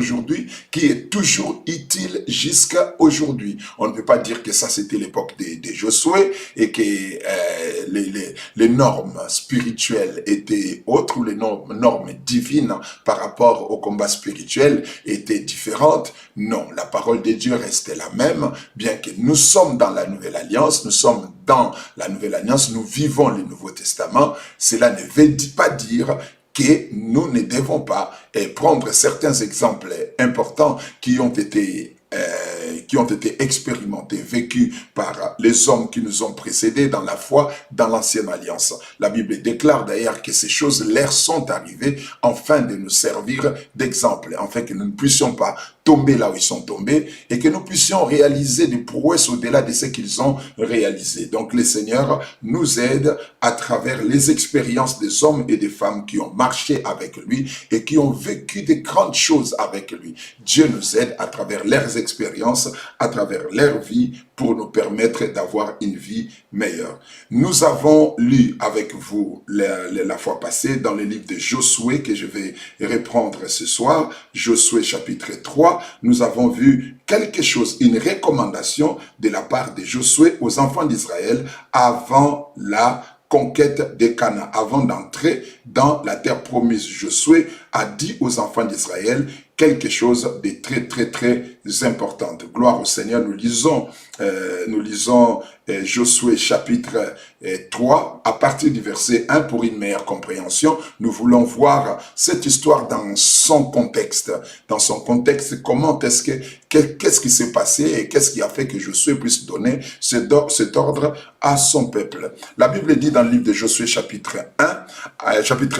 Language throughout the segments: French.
jusqu'aujourd'hui, qui est toujours utile jusqu'à aujourd'hui. On ne peut pas dire que ça c'était l'époque de Josué et que les normes spirituelles étaient autres ou les normes divines par rapport au combat spirituel étaient différentes. Non, la parole de Dieu restait la même, bien que nous sommes dans la Nouvelle Alliance, nous vivons le Nouveau Testament. Cela ne veut pas dire que nous ne devons pas prendre certains exemples importants qui ont été expérimentés, vécus par les hommes qui nous ont précédés dans la foi, dans l'ancienne alliance. La Bible déclare d'ailleurs que ces choses leur sont arrivées afin de nous servir d'exemple, afin que nous ne puissions pas tomber là où ils sont tombés et que nous puissions réaliser des prouesses au-delà de ce qu'ils ont réalisé. Donc le Seigneur nous aide à travers les expériences des hommes et des femmes qui ont marché avec lui et qui ont vécu de grandes choses avec lui. Dieu nous aide à travers leurs expériences, à travers leur vie, pour nous permettre d'avoir une vie meilleure. Nous avons lu avec vous la fois passée dans le livre de Josué que je vais reprendre ce soir, Josué chapitre 3, nous avons vu quelque chose, une recommandation de la part de Josué aux enfants d'Israël avant la conquête de Canaan, avant d'entrer dans la terre promise. Josué a dit aux enfants d'Israël quelque chose de très, très, très important. Gloire au Seigneur. Nous lisons Josué chapitre 3 à partir du verset 1 pour une meilleure compréhension. Nous voulons voir cette histoire dans son contexte. Dans son contexte, qu'est-ce qui s'est passé et qu'est-ce qui a fait que Josué puisse donner cet ordre à son peuple. La Bible dit dans le livre de Josué chapitre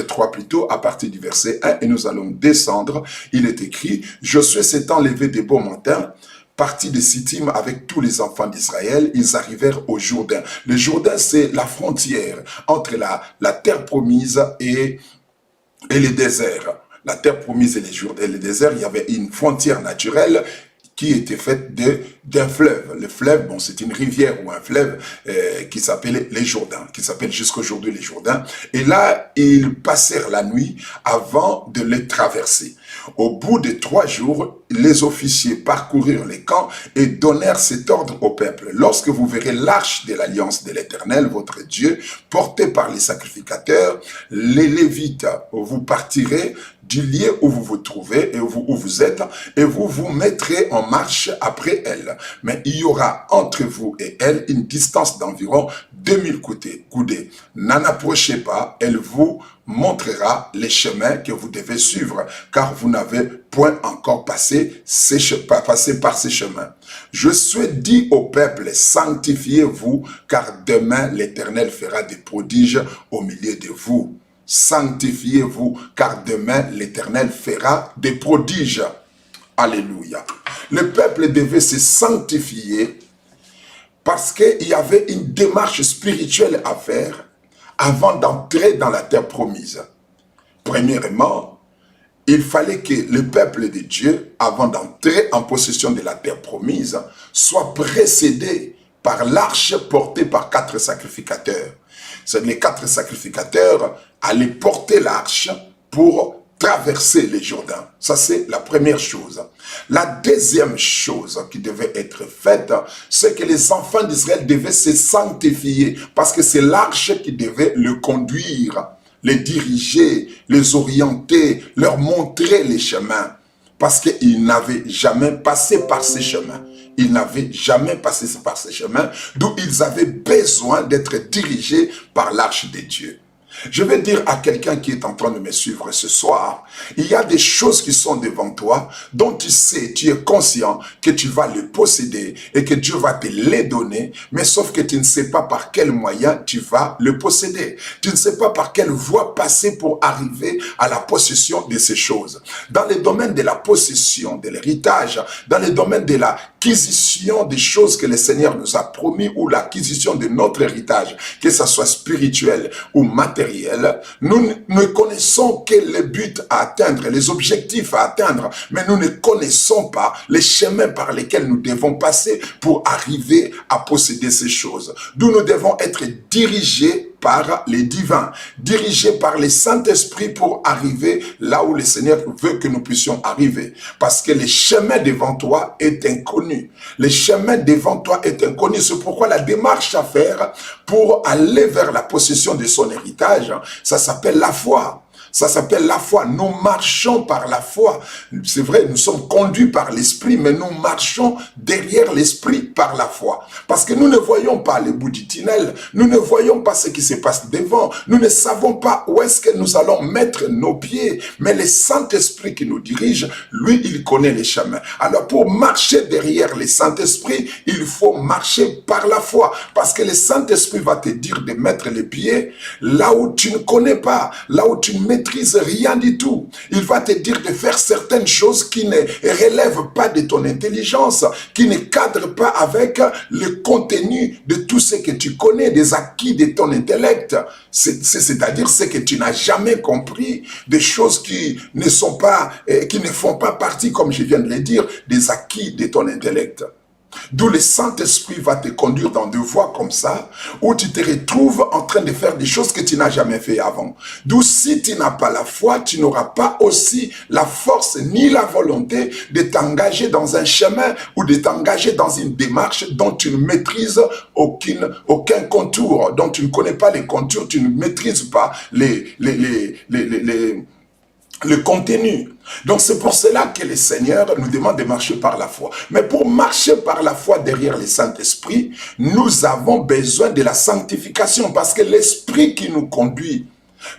3 plutôt, à partir du verset 1, et nous allons descendre. Il est écrit, Josué s'étant levé de beau matin, parti de Sittim avec tous les enfants d'Israël, ils arrivèrent au Jourdain. Le Jourdain, c'est la frontière entre la terre promise et le désert. La terre promise et le désert, il y avait une frontière naturelle qui était faite d'un fleuve. Le fleuve, bon, c'est une rivière ou un fleuve qui s'appelait les Jourdains, qui s'appelle jusqu'aujourd'hui les Jourdains. Et là, ils passèrent la nuit avant de les traverser. Au bout de 3 jours, les officiers parcoururent les camps et donnèrent cet ordre au peuple. Lorsque vous verrez l'arche de l'alliance de l'Éternel, votre Dieu, portée par les sacrificateurs, les Lévites, vous partirez du lieu où vous vous trouvez et où vous êtes, et vous vous mettrez en marche après elle. Mais il y aura entre vous et elle une distance d'environ 2000 coudées. N'en approchez pas, elle vous montrera les chemins que vous devez suivre, car vous n'avez point encore passé par ces chemins. Je souhaite dire au peuple, sanctifiez-vous, car demain l'Éternel fera des prodiges au milieu de vous. Sanctifiez-vous, car demain l'Éternel fera des prodiges. Alléluia. Le peuple devait se sanctifier parce qu'il y avait une démarche spirituelle à faire avant d'entrer dans la terre promise. Premièrement, il fallait que le peuple de Dieu, avant d'entrer en possession de la terre promise, soit précédé par l'arche portée par 4 sacrificateurs. Les 4 sacrificateurs allaient porter l'arche pour traverser les Jourdains. Ça, c'est la première chose. La deuxième chose qui devait être faite, c'est que les enfants d'Israël devaient se sanctifier, parce que c'est l'arche qui devait le conduire, les diriger, les orienter, leur montrer les chemins, parce qu'ils n'avaient jamais passé par ces chemins. Ils n'avaient jamais passé par ces chemins, d'où ils avaient besoin d'être dirigés par l'arche de Dieu. Je vais dire à quelqu'un qui est en train de me suivre ce soir, il y a des choses qui sont devant toi, dont tu sais, tu es conscient que tu vas les posséder et que Dieu va te les donner, mais sauf que tu ne sais pas par quel moyen tu vas le posséder. Tu ne sais pas par quelle voie passer pour arriver à la possession de ces choses. Dans le domaine de la possession, de l'héritage, dans le domaine de l'acquisition des choses que le Seigneur nous a promis ou l'acquisition de notre héritage, que ce soit spirituel ou matériel, nous ne connaissons que les buts à atteindre, les objectifs à atteindre, mais nous ne connaissons pas les chemins par lesquels nous devons passer pour arriver à posséder ces choses. D'où nous devons être dirigés par les divins, dirigés par les Saint-Esprit pour arriver là où le Seigneur veut que nous puissions arriver. Parce que le chemin devant toi est inconnu. Le chemin devant toi est inconnu. C'est pourquoi la démarche à faire pour aller vers la possession de son héritage, ça s'appelle la foi. Ça s'appelle la foi. Nous marchons par la foi. C'est vrai, nous sommes conduits par l'esprit, mais nous marchons derrière l'esprit par la foi. Parce que nous ne voyons pas le bout du tunnel. Nous ne voyons pas ce qui se passe devant. Nous ne savons pas où est-ce que nous allons mettre nos pieds. Mais le Saint-Esprit qui nous dirige, lui, il connaît les chemins. Alors pour marcher derrière le Saint-Esprit, il faut marcher par la foi. Parce que le Saint-Esprit va te dire de mettre les pieds là où tu ne connais pas, là où tu ne maîtrises rien du tout. Il va te dire de faire certaines choses qui ne relèvent pas de ton intelligence, qui ne cadrent pas avec le contenu de tout ce que tu connais, des acquis de ton intellect. C'est-à-dire ce que tu n'as jamais compris, des choses qui ne sont pas, qui ne font pas partie, comme je viens de le dire, des acquis de ton intellect. D'où le Saint-Esprit va te conduire dans des voies comme ça, où tu te retrouves en train de faire des choses que tu n'as jamais fait avant. D'où si tu n'as pas la foi, tu n'auras pas aussi la force ni la volonté de t'engager dans un chemin ou de t'engager dans une démarche dont tu ne maîtrises aucun contour, dont tu ne connais pas les contours, tu ne maîtrises pas le contenu. Donc c'est pour cela que le Seigneur nous demande de marcher par la foi. Mais pour marcher par la foi derrière le Saint-Esprit, nous avons besoin de la sanctification, parce que l'Esprit qui nous conduit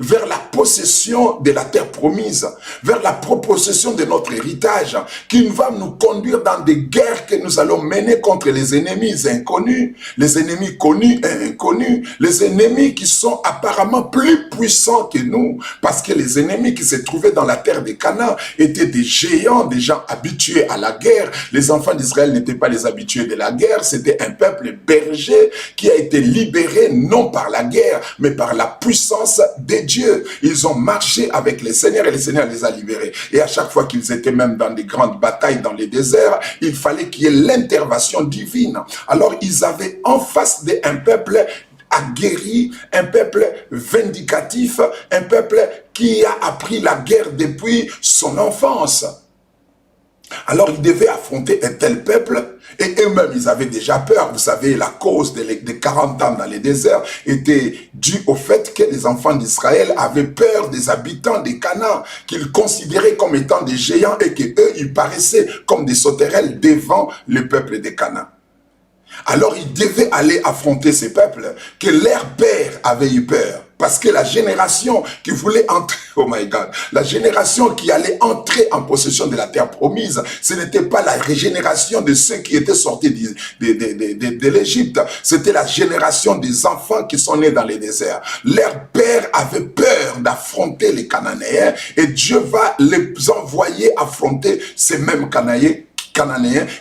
vers la possession de la terre promise, vers la possession de notre héritage, qui va nous conduire dans des guerres que nous allons mener contre les ennemis inconnus, les ennemis connus et inconnus, les ennemis qui sont apparemment plus puissants que nous, parce que les ennemis qui se trouvaient dans la terre de Canaan étaient des géants, des gens habitués à la guerre. Les enfants d'Israël n'étaient pas les habitués de la guerre, c'était un peuple berger qui a été libéré non par la guerre, mais par la puissance de Dieu. Ils ont marché avec le Seigneur et le Seigneur les a libérés. Et à chaque fois qu'ils étaient même dans des grandes batailles dans les déserts, il fallait qu'il y ait l'intervention divine. Alors ils avaient en face d'un peuple aguerri, un peuple vindicatif, un peuple qui a appris la guerre depuis son enfance. Alors ils devaient affronter un tel peuple, et eux-mêmes ils avaient déjà peur. Vous savez, la cause des 40 ans dans les déserts était due au fait que les enfants d'Israël avaient peur des habitants de Canaan, qu'ils considéraient comme étant des géants, et qu'eux ils paraissaient comme des sauterelles devant le peuple de Canaan. Alors ils devaient aller affronter ces peuples que leur père avait eu peur. Parce que la génération qui voulait entrer, oh my God, la génération qui allait entrer en possession de la terre promise, ce n'était pas la régénération de ceux qui étaient sortis de l'Égypte. C'était la génération des enfants qui sont nés dans les déserts. Leur père avait peur d'affronter les Cananéens, et Dieu va les envoyer affronter ces mêmes Cananéens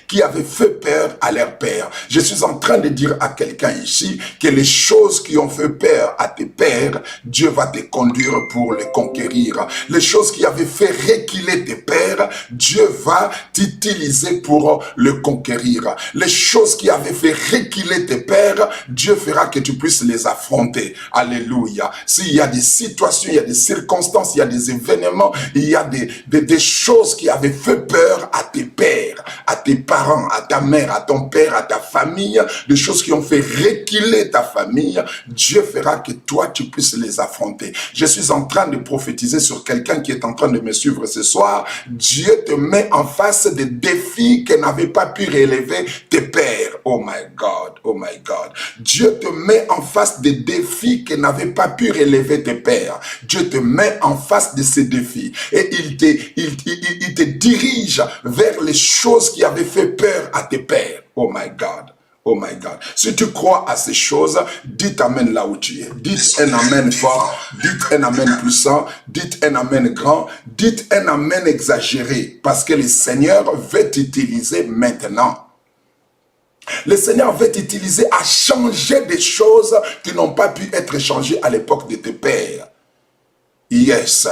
qui avaient fait peur à leur père. Je suis en train de dire à quelqu'un ici que les choses qui ont fait peur à tes pères, Dieu va te conduire pour les conquérir. Les choses qui avaient fait reculer tes pères, Dieu va t'utiliser pour le conquérir. Les choses qui avaient fait reculer tes pères, Dieu fera que tu puisses les affronter. Alléluia. S'il y a des situations, il y a des circonstances, il y a des événements, il y a des choses qui avaient fait peur à tes pères, à tes parents, à ta mère, à ton père, à ta famille, des choses qui ont fait reculer ta famille, Dieu fera que toi, tu puisses les affronter. Je suis en train de prophétiser sur quelqu'un qui est en train de me suivre ce soir. Dieu te met en face des défis que n'avaient pas pu relever tes pères. Oh my God, oh my God. Dieu te met en face des défis que n'avaient pas pu relever tes pères. Dieu te met en face de ces défis. Et il te dirige vers les choses qui avaient fait peur à tes pères. Oh my God. Oh my God. Si tu crois à ces choses, dites amen là où tu es. Dites un amen fort, dites un amen puissant, dites un amen grand, dites un amen exagéré, parce que le Seigneur veut t'utiliser maintenant. Le Seigneur veut t'utiliser à changer des choses qui n'ont pas pu être changées à l'époque de tes pères. Yes.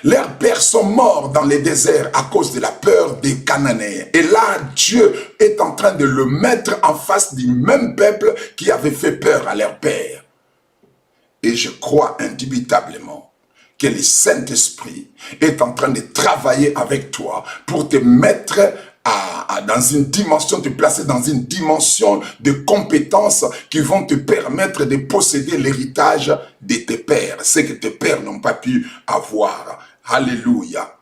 Leurs pères sont morts dans les déserts à cause de la peur des Cananéens. Et là, Dieu est en train de le mettre en face du même peuple qui avait fait peur à leur père. Et je crois indubitablement que le Saint-Esprit est en train de travailler avec toi pour te mettre dans une dimension, te placer dans une dimension de compétences qui vont te permettre de posséder l'héritage de tes pères, ce que tes pères n'ont pas pu avoir. Alléluia.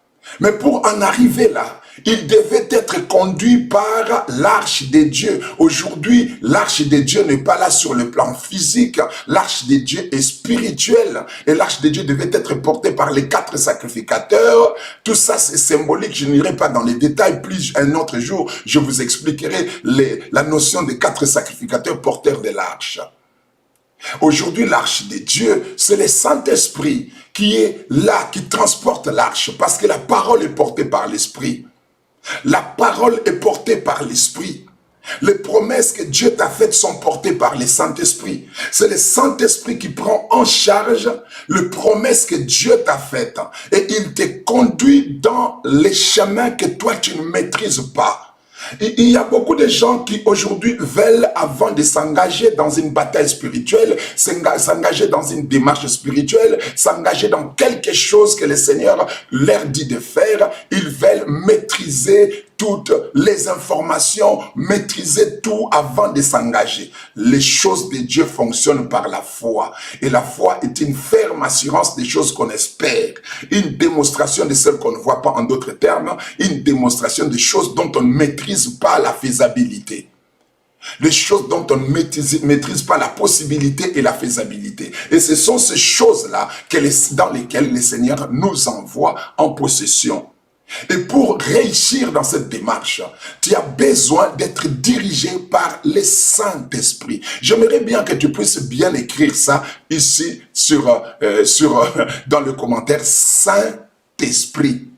Mais pour en arriver là, il devait être conduit par l'arche de Dieu. Aujourd'hui, l'arche de Dieu n'est pas là sur le plan physique. L'arche de Dieu est spirituelle. Et l'arche de Dieu devait être portée par les 4 sacrificateurs. Tout ça, c'est symbolique. Je n'irai pas dans les détails. Plus un autre jour, je vous expliquerai la notion des 4 sacrificateurs porteurs de l'arche. Aujourd'hui, l'arche de Dieu, c'est le Saint-Esprit qui est là, qui transporte l'arche, parce que la parole est portée par l'Esprit. La parole est portée par l'Esprit. Les promesses que Dieu t'a faites sont portées par le Saint-Esprit. C'est le Saint-Esprit qui prend en charge les promesses que Dieu t'a faites. Et il te conduit dans les chemins que toi tu ne maîtrises pas. Il y a beaucoup de gens qui aujourd'hui veulent, avant de s'engager dans une bataille spirituelle, s'engager dans une démarche spirituelle, s'engager dans quelque chose que le Seigneur leur dit de faire, ils veulent maîtriser toutes les informations, maîtriser tout avant de s'engager. Les choses de Dieu fonctionnent par la foi. Et la foi est une ferme assurance des choses qu'on espère. Une démonstration de celles qu'on ne voit pas, en d'autres termes, une démonstration des choses dont on ne maîtrise pas la faisabilité. Les choses dont on ne maîtrise pas la possibilité et la faisabilité. Et ce sont ces choses-là dans lesquelles le Seigneur nous envoie en possession. Et pour réussir dans cette démarche, tu as besoin d'être dirigé par le Saint-Esprit. J'aimerais bien que tu puisses bien écrire ça ici dans le commentaire. Saint-Esprit.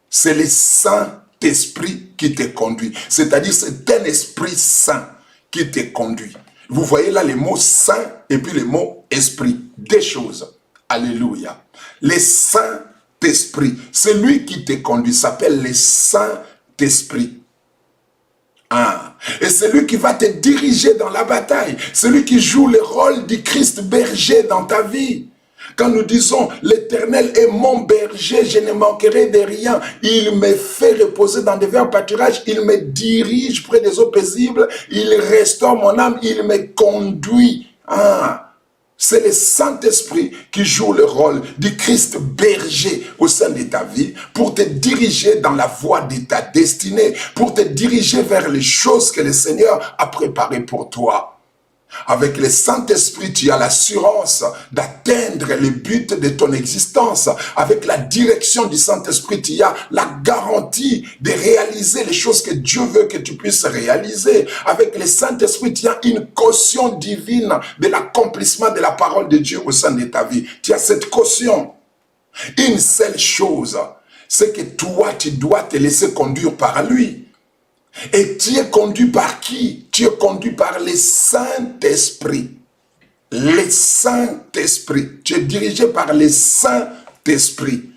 C'est le Saint-Esprit qui te conduit. C'est-à-dire c'est un Esprit Saint qui te conduit. Vous voyez là les mots Saint et puis les mots Esprit. Des choses. Alléluia. Les Saint-Esprit, celui qui te conduit s'appelle le Saint-Esprit. Et c'est lui qui va te diriger dans la bataille. Celui qui joue le rôle du Christ berger dans ta vie. Quand nous disons, l'Éternel est mon berger, je ne manquerai de rien. Il me fait reposer dans des verts pâturages, il me dirige près des eaux paisibles, il restaure mon âme, il me conduit. C'est le Saint-Esprit qui joue le rôle du Christ berger au sein de ta vie pour te diriger dans la voie de ta destinée, pour te diriger vers les choses que le Seigneur a préparées pour toi. Avec le Saint-Esprit, tu as l'assurance d'atteindre le but de ton existence. Avec la direction du Saint-Esprit, tu as la garantie de réaliser les choses que Dieu veut que tu puisses réaliser. Avec le Saint-Esprit, tu as une caution divine de l'accomplissement de la parole de Dieu au sein de ta vie. Tu as cette caution. Une seule chose, c'est que toi, tu dois te laisser conduire par lui. Et tu es conduit par qui? Tu es conduit par le Saint-Esprit. Le Saint-Esprit. Tu es dirigé par le Saint-Esprit.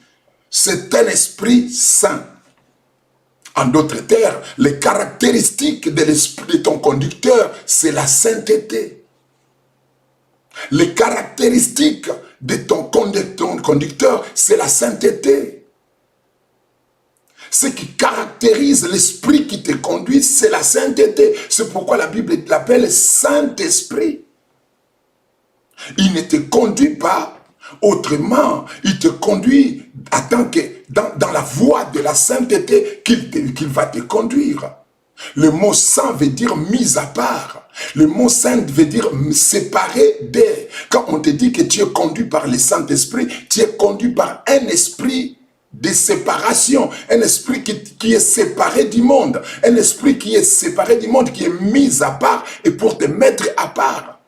C'est un esprit saint. En d'autres termes, les caractéristiques de l'esprit de ton conducteur, c'est la sainteté. Les caractéristiques de ton conducteur, c'est la sainteté. Ce qui caractérise l'esprit qui te conduit, c'est la sainteté. C'est pourquoi la Bible l'appelle Saint-Esprit. Il ne te conduit pas autrement. Il te conduit dans la voie de la sainteté qu'il va te conduire. Le mot saint veut dire mis à part. Le mot saint veut dire séparé d'eux. Quand on te dit que tu es conduit par le Saint-Esprit, tu es conduit par un esprit de séparation, un esprit qui est séparé du monde, un esprit qui est séparé du monde, qui est mis à part et pour te mettre à part.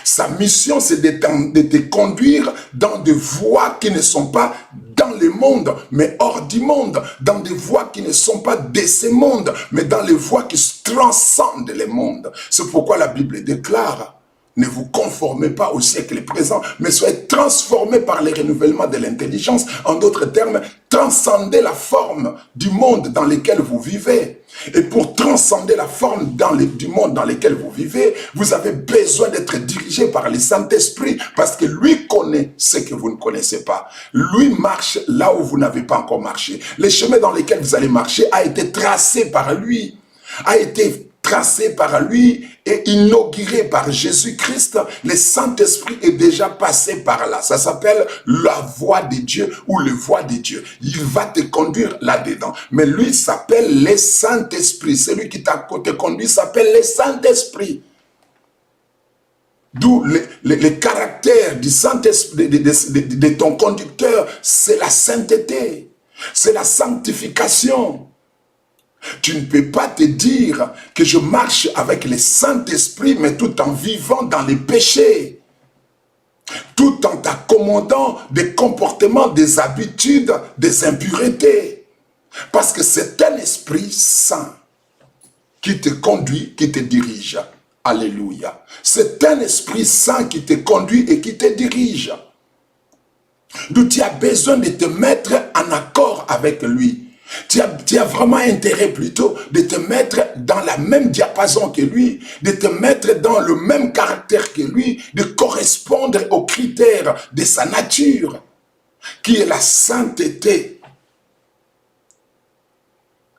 Sa mission, c'est de te conduire dans des voies qui ne sont pas dans le monde, mais hors du monde, dans des voies qui ne sont pas de ce monde, mais dans les voies qui transcendent le monde. C'est pourquoi la Bible déclare: Ne vous conformez pas au siècle présent, mais soyez transformés par le renouvellement de l'intelligence. En d'autres termes, transcendez la forme du monde dans lequel vous vivez. Et pour transcender la forme du monde dans lequel vous vivez, vous avez besoin d'être dirigé par le Saint-Esprit, parce que lui connaît ce que vous ne connaissez pas. Lui marche là où vous n'avez pas encore marché. Le chemin dans lequel vous allez marcher a été tracé par lui, a été tracé par lui et inauguré par Jésus-Christ. Le Saint-Esprit est déjà passé par là. Ça s'appelle la voie de Dieu ou le voie de Dieu. Il va te conduire là-dedans. Mais lui s'appelle le Saint-Esprit. Celui qui te conduit s'appelle le Saint-Esprit. D'où le caractère du Saint-Esprit, de ton conducteur, c'est la sainteté, c'est la sanctification. Tu ne peux pas te dire que je marche avec le Saint-Esprit, mais tout en vivant dans les péchés, tout en t'accommodant des comportements, des habitudes, des impuretés. Parce que c'est un Esprit Saint qui te conduit, qui te dirige. Alléluia. C'est un Esprit Saint qui te conduit et qui te dirige. Donc tu as besoin de te mettre en accord avec lui. Tu as vraiment intérêt plutôt de te mettre dans la même diapason que lui, de te mettre dans le même caractère que lui, de correspondre aux critères de sa nature, qui est la sainteté.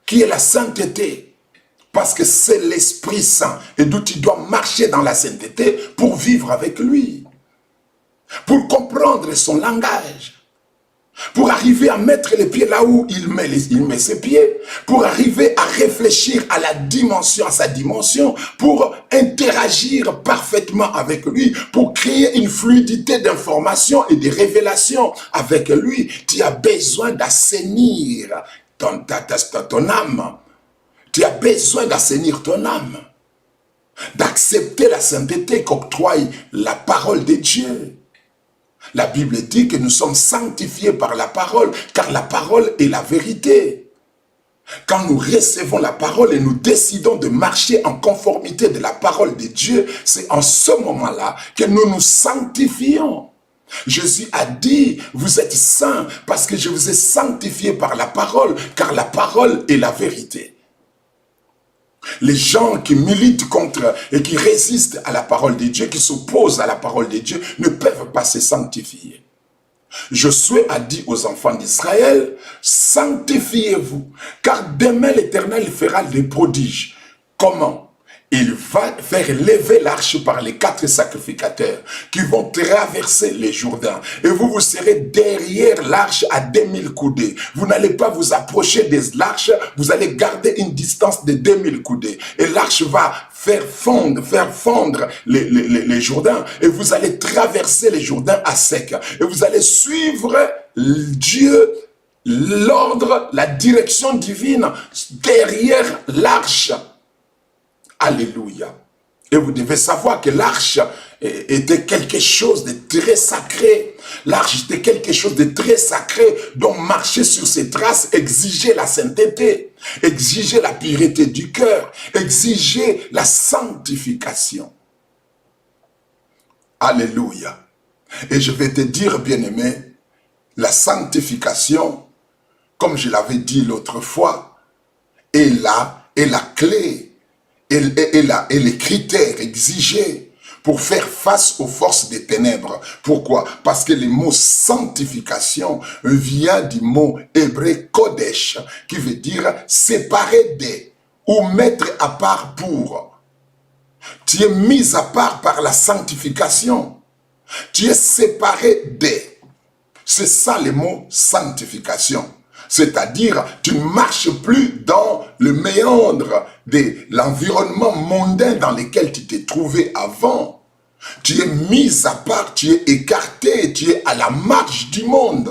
Qui est la sainteté. Parce que c'est l'Esprit Saint. Et d'où tu dois marcher dans la sainteté pour vivre avec lui. Pour comprendre son langage. Pour arriver à mettre les pieds là où il met ses pieds, pour arriver à réfléchir à sa dimension, pour interagir parfaitement avec lui, pour créer une fluidité d'information et de révélation avec lui. Tu as besoin d'assainir ton âme. Tu as besoin d'assainir ton âme, d'accepter la sainteté qu'octroie la parole de Dieu. La Bible dit que nous sommes sanctifiés par la parole, car la parole est la vérité. Quand nous recevons la parole et nous décidons de marcher en conformité de la parole de Dieu, c'est en ce moment-là que nous nous sanctifions. Jésus a dit, vous êtes saints parce que je vous ai sanctifiés par la parole, car la parole est la vérité. Les gens qui militent contre et qui résistent à la parole de Dieu, qui s'opposent à la parole de Dieu, ne peuvent pas se sanctifier. Josué a dit aux enfants d'Israël, sanctifiez-vous, car demain l'Éternel fera des prodiges. Comment? Il va faire lever l'arche par les 4 sacrificateurs qui vont traverser les Jourdains. Et vous serez derrière l'arche à 2000 coudées. Vous n'allez pas vous approcher de l'arche, vous allez garder une distance de 2000 coudées. Et l'arche va faire fondre les Jourdains. Et vous allez traverser les Jourdains à sec. Et vous allez suivre Dieu, l'ordre, la direction divine derrière l'arche. Alléluia. Et vous devez savoir que l'arche était quelque chose de très sacré. L'arche était quelque chose de très sacré, dont marcher sur ses traces exigeait la sainteté, exigeait la pureté du cœur, exigeait la sanctification. Alléluia. Et je vais te dire, bien-aimé, la sanctification, comme je l'avais dit l'autre fois, est la clé. Et les critères exigés pour faire face aux forces des ténèbres. Pourquoi? Parce que le mot sanctification vient du mot hébreu kodesh, qui veut dire séparer des ou mettre à part pour. Tu es mis à part par la sanctification. Tu es séparé des. C'est ça le mot sanctification. C'est-à-dire, tu ne marches plus dans le méandre de l'environnement mondain dans lequel tu t'es trouvé avant. Tu es mis à part, tu es écarté, tu es à la marge du monde.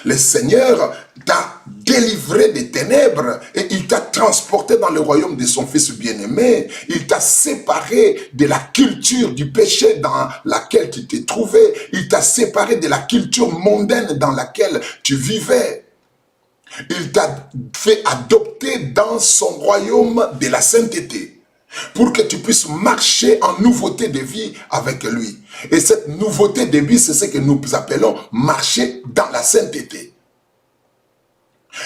Le Seigneur t'a délivré des ténèbres et il t'a transporté dans le royaume de son Fils bien-aimé. Il t'a séparé de la culture du péché dans laquelle tu t'es trouvé. Il t'a séparé de la culture mondaine dans laquelle tu vivais. Il t'a fait adopter dans son royaume de la sainteté. pour que tu puisses marcher en nouveauté de vie avec lui. Et cette nouveauté de vie, c'est ce que nous appelons marcher dans la sainteté.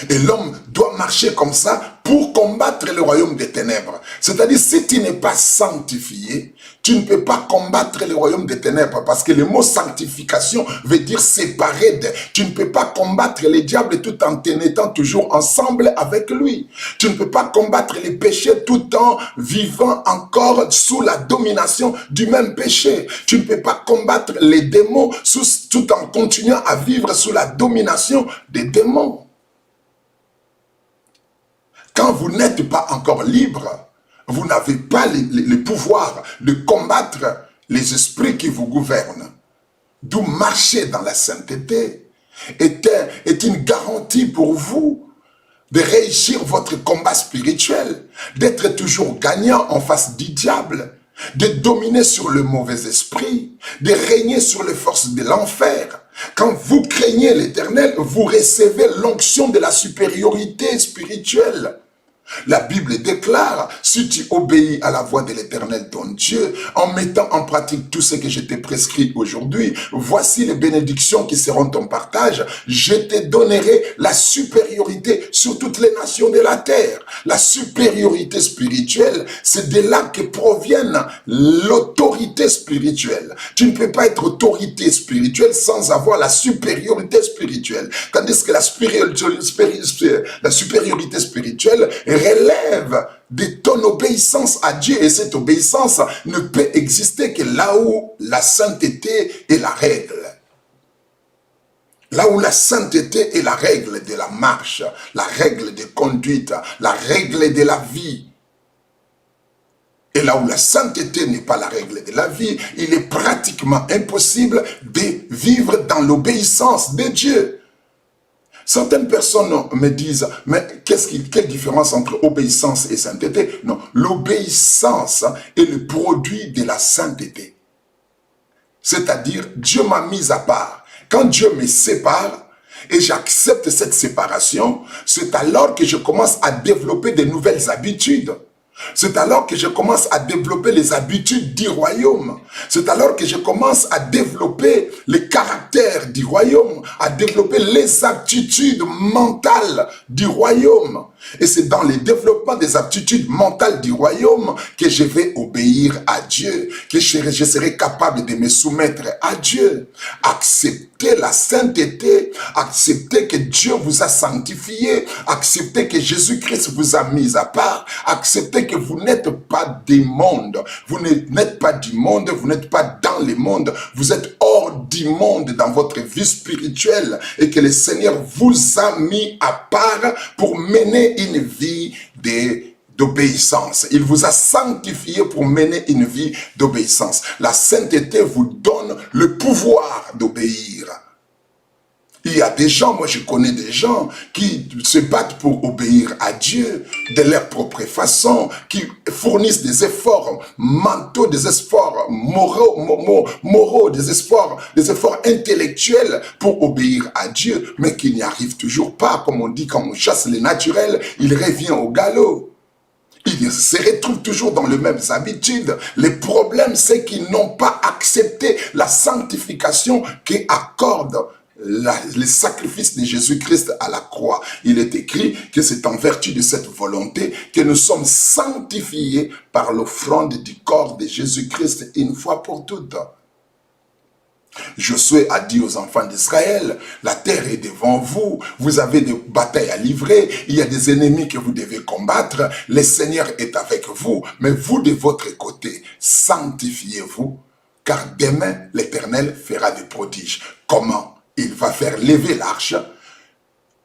Et l'homme doit marcher comme ça pour combattre le royaume des ténèbres. C'est-à-dire, si tu n'es pas sanctifié, tu ne peux pas combattre le royaume des ténèbres, parce que le mot sanctification veut dire séparer de. Tu ne peux pas combattre le diable tout en étant toujours ensemble avec lui. Tu ne peux pas combattre les péchés tout en vivant encore sous la domination du même péché. Tu ne peux pas combattre les démons tout en continuant à vivre sous la domination des démons. Quand vous n'êtes pas encore libre, vous n'avez pas le pouvoir de combattre les esprits qui vous gouvernent. D'où marcher dans la sainteté est une garantie pour vous de réussir votre combat spirituel, d'être toujours gagnant en face du diable, de dominer sur le mauvais esprit, de régner sur les forces de l'enfer. Quand vous craignez l'Éternel, vous recevez l'onction de la supériorité spirituelle. La Bible déclare, si tu obéis à la voix de l'Éternel ton Dieu, en mettant en pratique tout ce que je t'ai prescrit aujourd'hui, voici les bénédictions qui seront ton partage. Je te donnerai la supériorité sur toutes les nations de la terre. La supériorité spirituelle, c'est de là que provienne l'autorité spirituelle. Tu ne peux pas être autorité spirituelle sans avoir la supériorité spirituelle. Tandis que la supériorité spirituelle relève de ton obéissance à Dieu, et cette obéissance ne peut exister que là où la sainteté est la règle. Là où la sainteté est la règle de la marche, la règle de conduite, la règle de la vie. Et là où la sainteté n'est pas la règle de la vie, il est pratiquement impossible de vivre dans l'obéissance de Dieu. Certaines personnes me disent, mais quelle différence entre obéissance et sainteté? Non, l'obéissance est le produit de la sainteté. C'est-à-dire, Dieu m'a mis à part. Quand Dieu me sépare et j'accepte cette séparation, c'est alors que je commence à développer de nouvelles habitudes. C'est alors que je commence à développer les habitudes du royaume. C'est alors que je commence à développer les caractères du royaume, à développer les aptitudes mentales du royaume. Et c'est dans le développement des aptitudes mentales du royaume que je vais obéir à Dieu, que je serai capable de me soumettre à Dieu. Acceptez la sainteté, acceptez que Dieu vous a sanctifié, acceptez que Jésus-Christ vous a mis à part, acceptez que vous n'êtes pas du monde, vous n'êtes pas du monde, vous n'êtes pas dans le monde, vous êtes hors du monde dans votre vie spirituelle et que le Seigneur vous a mis à part pour mener une vie d'obéissance. Il vous a sanctifié pour mener une vie d'obéissance. La sainteté vous donne le pouvoir d'obéir. Il y a des gens, moi je connais des gens qui se battent pour obéir à Dieu de leur propre façon, qui fournissent des efforts mentaux, des efforts moraux, des efforts intellectuels pour obéir à Dieu, mais qui n'y arrivent toujours pas. Comme on dit, quand on chasse le naturel, il revient au galop. Ils se retrouvent toujours dans les mêmes habitudes. Le problème, c'est qu'ils n'ont pas accepté la sanctification qu'accorde le sacrifice de Jésus-Christ à la croix. Il est écrit que c'est en vertu de cette volonté que nous sommes sanctifiés par l'offrande du corps de Jésus-Christ une fois pour toutes. Josué a dit aux enfants d'Israël, la terre est devant vous, vous avez des batailles à livrer, il y a des ennemis que vous devez combattre, le Seigneur est avec vous, mais vous de votre côté, sanctifiez-vous, car demain l'Éternel fera des prodiges. Comment? Il va faire lever l'arche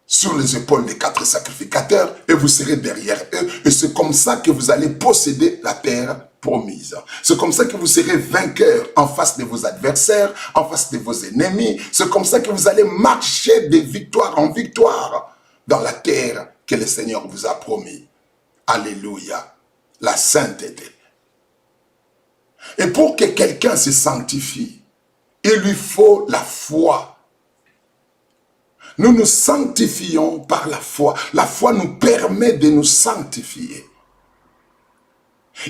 sur les épaules des 4 sacrificateurs et vous serez derrière eux. Et c'est comme ça que vous allez posséder la terre promise. C'est comme ça que vous serez vainqueurs en face de vos adversaires, en face de vos ennemis. C'est comme ça que vous allez marcher de victoire en victoire dans la terre que le Seigneur vous a promis. Alléluia. La sainteté. Et pour que quelqu'un se sanctifie, il lui faut la foi. Nous nous sanctifions par la foi. La foi nous permet de nous sanctifier.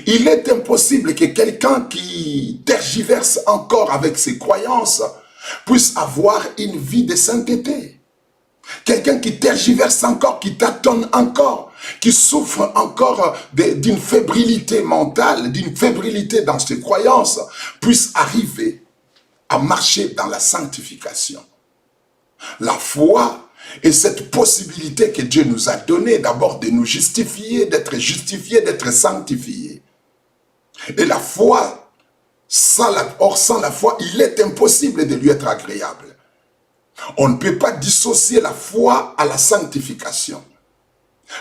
Il est impossible que quelqu'un qui tergiverse encore avec ses croyances puisse avoir une vie de sainteté. Quelqu'un qui tergiverse encore, qui tâtonne encore, qui souffre encore d'une fébrilité mentale, d'une fébrilité dans ses croyances, puisse arriver à marcher dans la sanctification. La foi est cette possibilité que Dieu nous a donnée d'abord de nous justifier, d'être sanctifiés. Et la foi, sans la foi, il est impossible de lui être agréable. On ne peut pas dissocier la foi à la sanctification.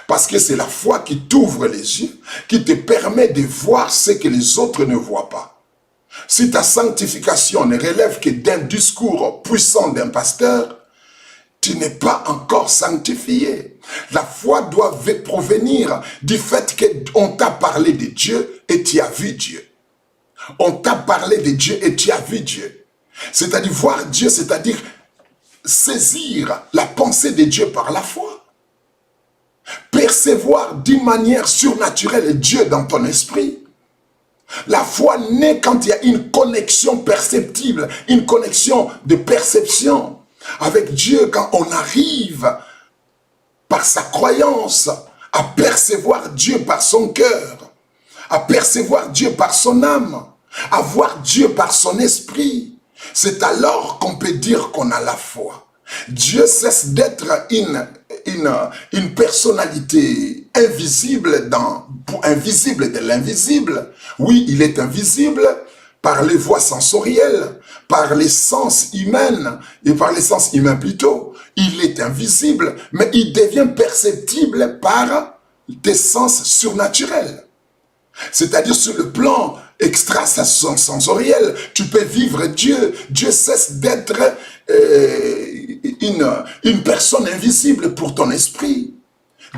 Parce que c'est la foi qui t'ouvre les yeux, qui te permet de voir ce que les autres ne voient pas. Si ta sanctification ne relève que d'un discours puissant d'un pasteur, tu n'es pas encore sanctifié. La foi doit provenir du fait qu'on t'a parlé de Dieu et tu as vu Dieu. On t'a parlé de Dieu et tu as vu Dieu. C'est-à-dire voir Dieu, c'est-à-dire saisir la pensée de Dieu par la foi. Percevoir d'une manière surnaturelle Dieu dans ton esprit. La foi naît quand il y a une connexion perceptible, une connexion de perception avec Dieu, quand on arrive par sa croyance à percevoir Dieu par son cœur, à percevoir Dieu par son âme, à voir Dieu par son esprit. C'est alors qu'on peut dire qu'on a la foi. Dieu cesse d'être une personnalité invisible invisible de l'invisible. Oui, il est invisible par les voies sensorielles, par les sens humains, et par les sens humains plutôt. Il est invisible, mais il devient perceptible par des sens surnaturels. C'est-à-dire sur le plan extrasensoriel, tu peux vivre Dieu. Dieu cesse d'être une personne invisible pour ton esprit.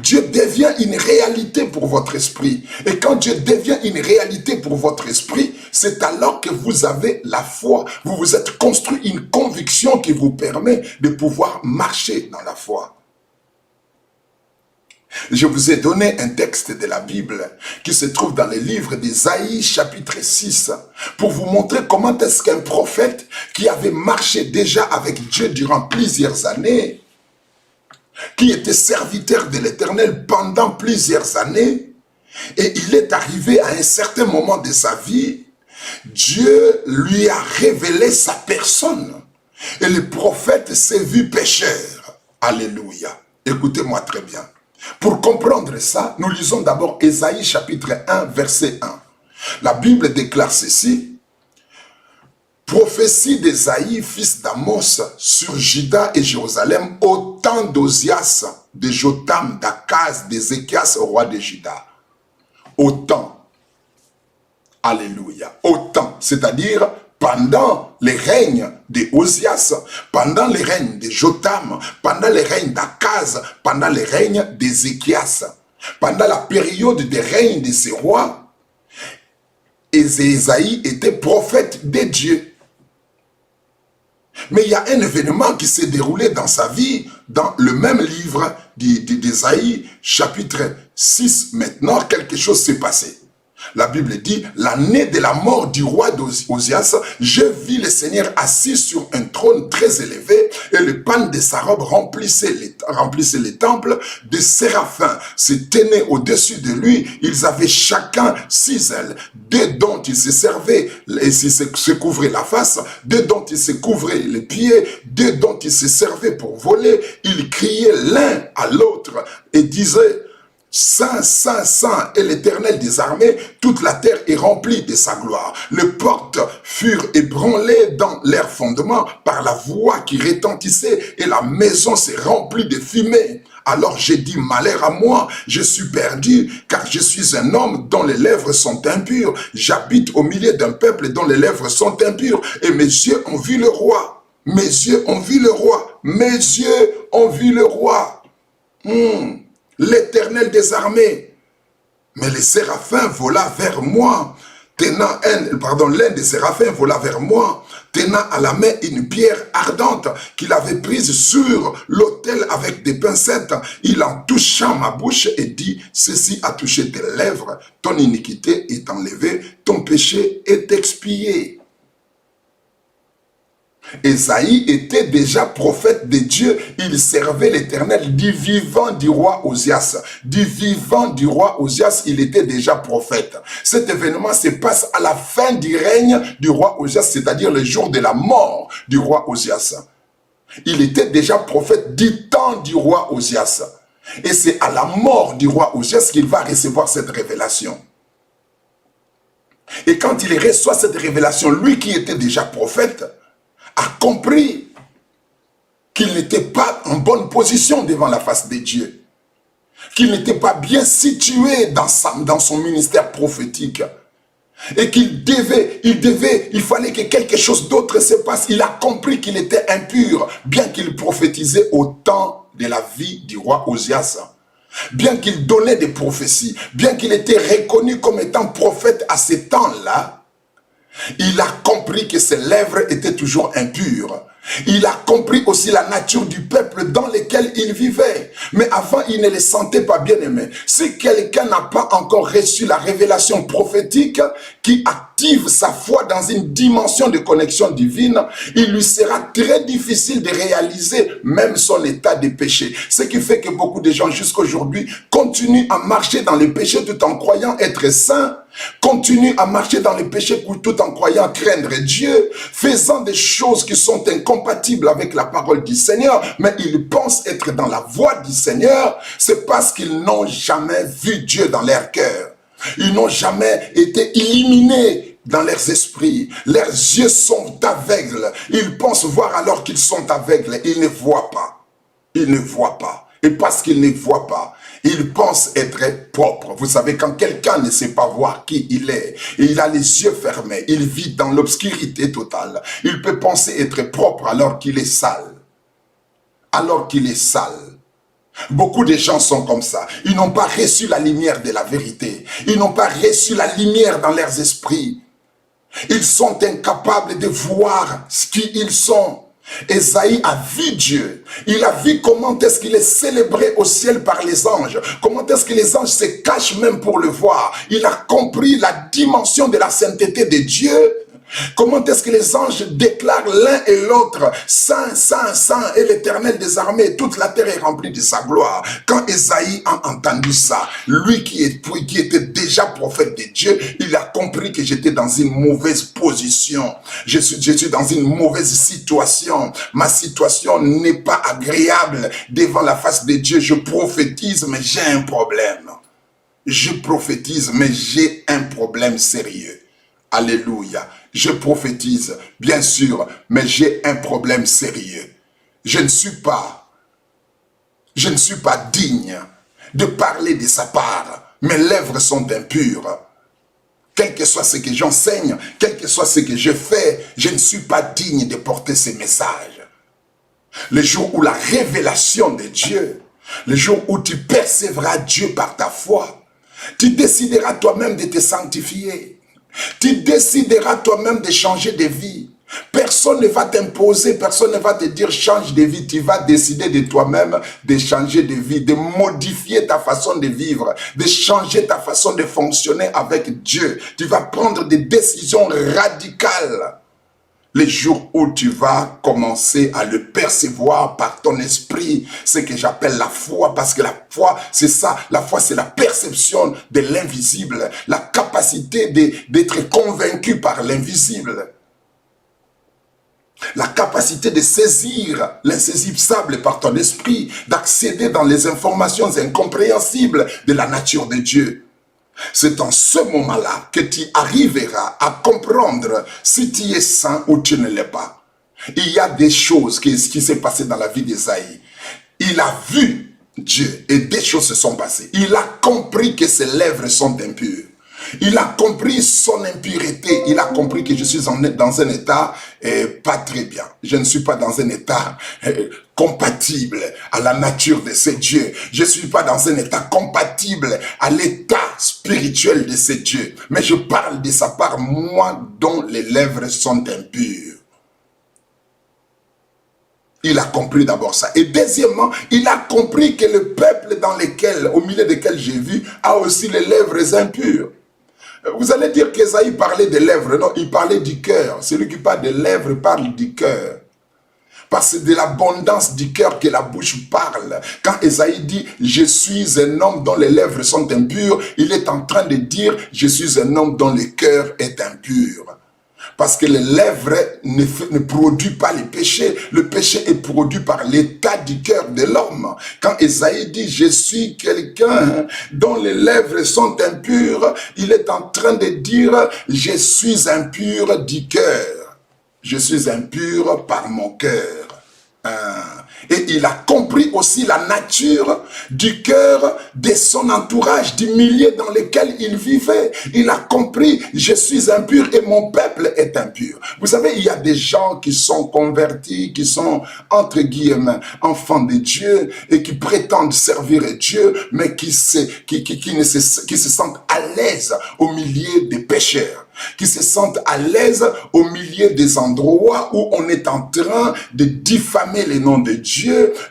Dieu devient une réalité pour votre esprit. Et quand Dieu devient une réalité pour votre esprit, c'est alors que vous avez la foi. Vous vous êtes construit une conviction qui vous permet de pouvoir marcher dans la foi. Je vous ai donné un texte de la Bible qui se trouve dans le livre d'Ésaïe chapitre 6 pour vous montrer comment est-ce qu'un prophète qui avait marché déjà avec Dieu durant plusieurs années, qui était serviteur de l'Éternel pendant plusieurs années, et il est arrivé à un certain moment de sa vie, Dieu lui a révélé sa personne. Et le prophète s'est vu pécheur. Alléluia. Écoutez-moi très bien. Pour comprendre ça, nous lisons d'abord Ésaïe chapitre 1, verset 1. La Bible déclare ceci. Prophétie d'Ésaïe, fils d'Amos, sur Juda et Jérusalem, au temps d'Ozias, de Jotam, d'Akaz, d'Ézéchias, roi de Juda. Au temps. Alléluia. Au temps, c'est-à-dire pendant les règnes de Ozias, pendant les règnes de Jotam, pendant les règnes d'Akaz, pendant les règnes d'Ézéchias, pendant la période des règnes de ces rois, Ésaïe était prophète de Dieu. Mais il y a un événement qui s'est déroulé dans sa vie, dans le même livre d'Ésaïe, chapitre 6. Maintenant, quelque chose s'est passé. La Bible dit, l'année de la mort du roi d'Ozias, je vis le Seigneur assis sur un trône très élevé, et le pan de sa robe remplissait les temples. Des séraphins se tenaient au-dessus de lui. Ils avaient chacun 6 ailes, 2 dont ils se servaient et se couvraient la face, 2 dont ils se couvraient les pieds, 2 dont ils se servaient pour voler. Ils criaient l'un à l'autre et disaient, Saint, Saint, Saint est l'Éternel des armées, toute la terre est remplie de sa gloire. Les portes furent ébranlées dans leurs fondements par la voix qui retentissait et la maison s'est remplie de fumée. Alors j'ai dit, malheur à moi, je suis perdu, car je suis un homme dont les lèvres sont impures. J'habite au milieu d'un peuple dont les lèvres sont impures, et mes yeux ont vu le roi. Mes yeux ont vu le roi. Mes yeux ont vu le roi. L'Éternel des armées. Mais les séraphins vola vers moi, l'un des séraphins vola vers moi, tenant à la main une pierre ardente qu'il avait prise sur l'autel avec des pincettes. Il en toucha ma bouche et dit, ceci a touché tes lèvres, ton iniquité est enlevée, ton péché est expié. Ésaïe était déjà prophète de Dieu, il servait l'Éternel du vivant du roi Osias. Du vivant du roi Osias, il était déjà prophète. Cet événement se passe à la fin du règne du roi Osias, c'est-à-dire le jour de la mort du roi Osias. Il était déjà prophète du temps du roi Osias. Et c'est à la mort du roi Osias qu'il va recevoir cette révélation. Et quand il reçoit cette révélation, lui qui était déjà prophète, a compris qu'il n'était pas en bonne position devant la face de Dieu, qu'il n'était pas bien situé dans son ministère prophétique, et il fallait que quelque chose d'autre se passe. Il a compris qu'il était impur, bien qu'il prophétisait au temps de la vie du roi Osias, bien qu'il donnait des prophéties, bien qu'il était reconnu comme étant prophète à ce temps-là. Il a compris que ses lèvres étaient toujours impures. Il a compris aussi la nature du peuple dans lequel il vivait. Mais avant, il ne les sentait pas bien aimés. Si quelqu'un n'a pas encore reçu la révélation prophétique qui active sa foi dans une dimension de connexion divine, il lui sera très difficile de réaliser même son état de péché. Ce qui fait que beaucoup de gens jusqu'à aujourd'hui continuent à marcher dans les péchés tout en croyant être saints, continuent à marcher dans les péchés tout en croyant craindre Dieu, faisant des choses qui sont incompatibles avec la parole du Seigneur, mais ils pensent être dans la voie du Seigneur. C'est parce qu'ils n'ont jamais vu Dieu dans leur cœur. Ils n'ont jamais été illuminés dans leurs esprits. Leurs yeux sont aveugles. Ils pensent voir alors qu'ils sont aveugles. Ils ne voient pas. Ils ne voient pas. Et parce qu'ils ne voient pas, ils pensent être propres. Vous savez, quand quelqu'un ne sait pas voir qui il est, et il a les yeux fermés, il vit dans l'obscurité totale, il peut penser être propre alors qu'il est sale. Alors qu'il est sale. Beaucoup de gens sont comme ça. Ils n'ont pas reçu la lumière de la vérité. Ils n'ont pas reçu la lumière dans leurs esprits. Ils sont incapables de voir ce qu'ils sont. Ésaïe a vu Dieu. Il a vu comment est-ce qu'il est célébré au ciel par les anges. Comment est-ce que les anges se cachent même pour le voir. Il a compris la dimension de la sainteté de Dieu. Comment est-ce que les anges déclarent l'un et l'autre, Saint, Saint, Saint est l'Éternel des armées, toute la terre est remplie de sa gloire. Quand Ésaïe a entendu ça, lui qui était déjà prophète de Dieu, il a compris que j'étais dans une mauvaise position. Je suis dans une mauvaise situation. Ma situation n'est pas agréable devant la face de Dieu. Je prophétise, mais j'ai un problème. Je prophétise, mais j'ai un problème sérieux. Alléluia. Je prophétise, bien sûr, mais j'ai un problème sérieux. Je ne suis pas digne de parler de sa part. Mes lèvres sont impures. Quel que soit ce que j'enseigne, quel que soit ce que je fais, je ne suis pas digne de porter ces messages. Le jour où la révélation de Dieu, le jour où tu percevras Dieu par ta foi, tu décideras toi-même de te sanctifier. Tu décideras toi-même de changer de vie. Personne ne va t'imposer, personne ne va te dire change de vie. Tu vas décider de toi-même de changer de vie, de modifier ta façon de vivre, de changer ta façon de fonctionner avec Dieu. Tu vas prendre des décisions radicales. Les jours où tu vas commencer à le percevoir par ton esprit, ce que j'appelle la foi, parce que la foi, c'est ça. La foi, c'est la perception de l'invisible, la capacité d'être convaincu par l'invisible, la capacité de saisir l'insaisissable par ton esprit, d'accéder dans les informations incompréhensibles de la nature de Dieu. C'est en ce moment-là que tu arriveras à comprendre si tu es saint ou tu ne l'es pas. Il y a des choses qui s'est passé dans la vie d'Ésaïe. Il a vu Dieu et des choses se sont passées. Il a compris que ses lèvres sont impures. Il a compris son impureté. Il a compris que je suis dans un état pas très bien. Je ne suis pas dans un état compatible à la nature de ce Dieu. Je ne suis pas dans un état compatible à l'état spirituel de ce Dieu. Mais je parle de sa part, moi dont les lèvres sont impures. Il a compris d'abord ça. Et deuxièmement, il a compris que le peuple au milieu desquels j'ai vu, a aussi les lèvres impures. Vous allez dire qu'Ésaïe parlait des lèvres. Non, il parlait du cœur. Celui qui parle des lèvres parle du cœur. Parce que c'est de l'abondance du cœur que la bouche parle. Quand Ésaïe dit « Je suis un homme dont les lèvres sont impures », il est en train de dire « Je suis un homme dont le cœur est impur ». Parce que les lèvres ne produisent pas les péchés. Le péché est produit par l'état du cœur de l'homme. Quand Ésaïe dit « Je suis quelqu'un dont les lèvres sont impures », il est en train de dire « Je suis impur du cœur. Je suis impur par mon cœur. » Et il a compris aussi la nature du cœur de son entourage, du milieu dans lequel il vivait. Il a compris, je suis impur et mon peuple est impur. Vous savez, il y a des gens qui sont convertis, qui sont, entre guillemets, enfants de Dieu et qui prétendent servir Dieu, mais qui se sentent à l'aise au milieu des pécheurs, qui se sentent à l'aise au milieu des endroits où on est en train de diffamer le nom de Dieu,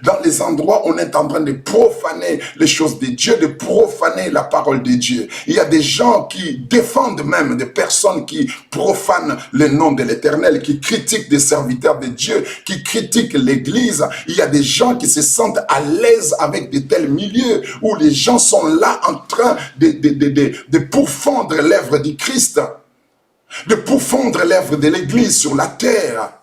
dans les endroits où on est en train de profaner les choses de Dieu, de profaner la parole de Dieu. Il y a des gens qui défendent même des personnes qui profanent le nom de l'Éternel, qui critiquent des serviteurs de Dieu, qui critiquent l'Église. Il y a des gens qui se sentent à l'aise avec de tels milieux où les gens sont là en train de pourfendre l'œuvre du Christ, de pourfendre l'œuvre de l'Église sur la terre.